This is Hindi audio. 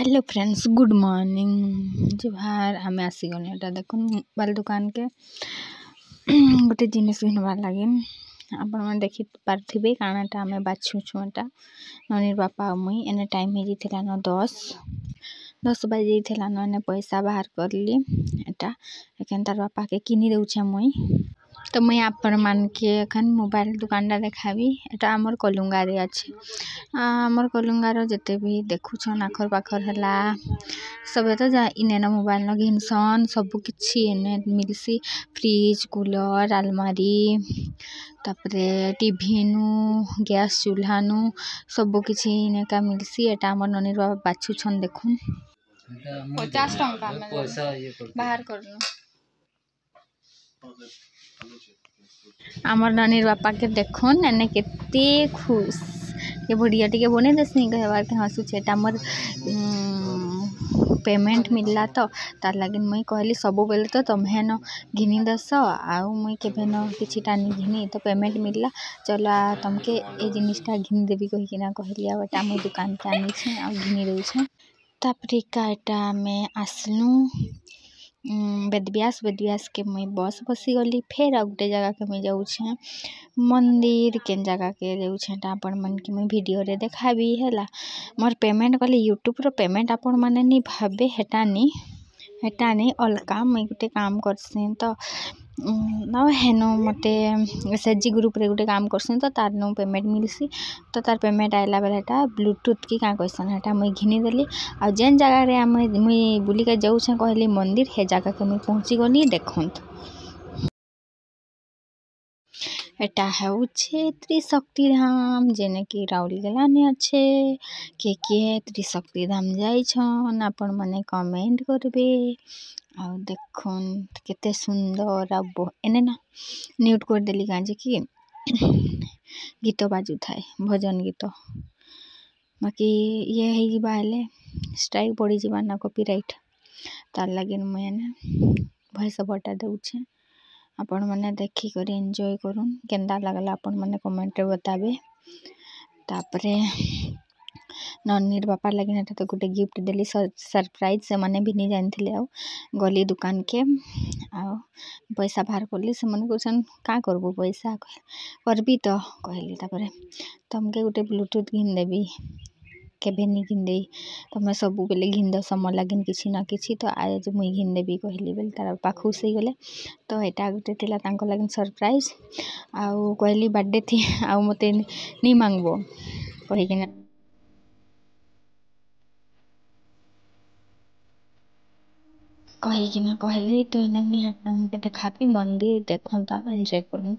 Hello friends, good morning. जुहार। आम आसीगल एटा देखुन मोबाइल दुकान के गोटे जिनिस घिनबार लगे आपण मैंने देखी पारे कानाटा आम बाछुछु एटा ननीर बापा मुई एने टाइम हो जाता न 10 बजे न पैसा बाहर करली एटा एखन तार बापा के किनी दउछे मुई। तो मुई आपण मान के एखन मोबाइल दुकानटा देखाबी। एटा आमर कलुंगा रे अच्छे आमर कलुंगार जिते भी देखुछन आखर पाखर हला सब तो जा इने न मोबाइल न घिनसन सब किछि एने मिलसी। फ्रिज कूलर अलमारी तापरे टीवी नु गैस चूल्हा नु सब किछि इने का मिलसी। एटा आमर ननीर बाबा बाछुछन देखुन 50 टंका बाहर करनु आमर ननीर बापा के देखुन एने केते खुश के बढ़िया टिके बने देसनी कहबार के हंसु छेटा मोर पेमेंट मिलला तो तार लगे मुई कहली सब बेले तो तुम्हें न घिनी दस आउ मुई केबे न किछिटा नि घिनी तो पेमेंट मिलला चला तुमके ए जिनिसटा घिनी देबी कहिकिना कहली आ एटा मुई दुकान के आनी छे आ घिनी देउछे। तापरे का एटा में आसलू बेदव्यास के मुई बस बसी गली फेर आ गोटे जगह के मुई जाऊछे मंदिर केन जगह के जाऊछे आपण मन के मुई वीडियो रे देखाबी हैला। मोर पेमेंट कले यूट्यूब रो पेमेंट आपण माने नि भाबे हेटा नि अलका मुई गोटे काम करसी तो न हेनो मते एसएचजी ग्रुप रे गोटे काम करसी तो तार नो पेमेंट मिलसी तो तार पेमेंट आइला बेले हेटा ब्लूटूथ की का कहसन हेटा मुई घिनी देली आ जेन जगह रे मुई बुली के जाऊछे कहली मंदिर हे जगह के मुई पहुंची गनी देखंत एटा होउछे त्रिशक्ति धाम जेने कि राउरकेला ने अच्छे के त्रिशक्ति धाम जाई छन आपण माने कमेंट करबे आ देखुन केते सुंदर आ एने ना म्यूट कर देली काजे कि गीत बाजू थाए भजन गीत बाकी ये है जीवा हेले स्ट्राइक पड़ी जीवा ना कॉपीराइट तार लगे मुझे भैस बटा देउछे आपण माने देखी कर एंजॉय करूँ केंदा लगला आपण माने कमेंट रे बताबे। तापरे ननीर बापा लगे ना तो गोटे गिफ्ट देली सरप्राइज से माने भी नहीं जानथिले आ गली दुकान के आ पैसा बाहर करली से मन क्वेश्चन का करबो पैसा करबी तो कहली तापरे तुमके गोटे ब्लूटूथ घिन देबी केबे नि घिन देई तमे सब बेले घिन द समय लागिन किछि ना किछि तो आज मुई घिन देबी कहली बेले तार बापा खुश हो गले। तो एटा गोटे थिला तांको लागिन सरप्राइज आउ कहली बर्थडे थी आउ मते नि मांगबो कहिकिना कहली तो इने नि देखा मंदिर देखता एंजॉय करूँ।